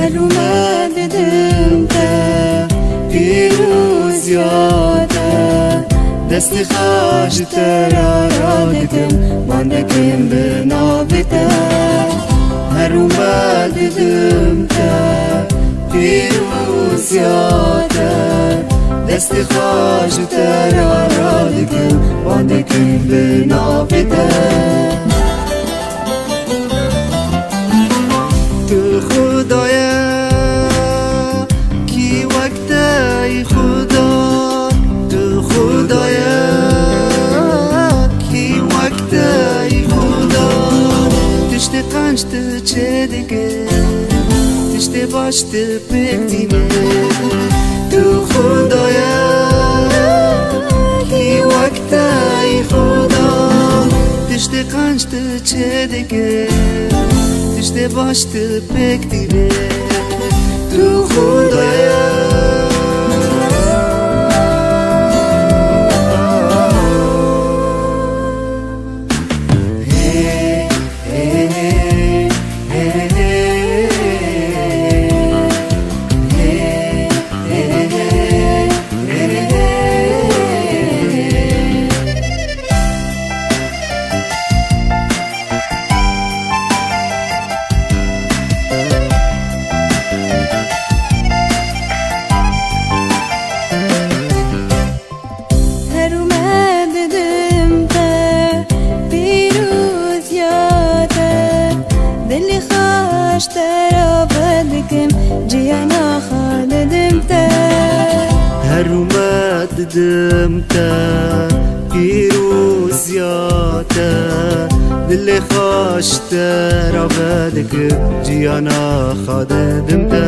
هر اومد دیدم تا پیروز یاده دست خواهش ترارا دیدم باندکم به نابیده هر اومد دیدم تا پیروز یاده دست خواهش ترارا دیدم باندکم به نابیده تو خدایا کی وقتای خدا تو خدایا کی وقتای خدا تشت قنشت چه دیگه تشت باشت بکتینه تو خدایا کی وقتای خدا تشت قنشت چه دیگه تشت باشت بکتینه تو خدایا هر اومد دیدم تا پیروز یاده دل خوش را بدکم جیانا خادم تا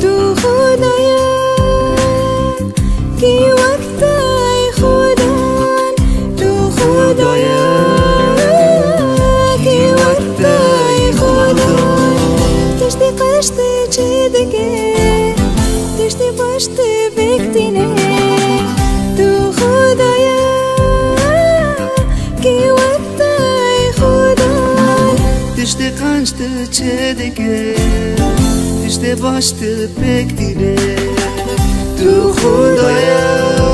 تو خدایا کی وقتای خدا تو خدایا کی وقتای خدا تشتی قشتی چه دیگه تشتی باشتی بکتینه تو خدایا کی وقتای خدا تشتی قنشت چه دیگه تشتی باشت بکتینه تو خدایا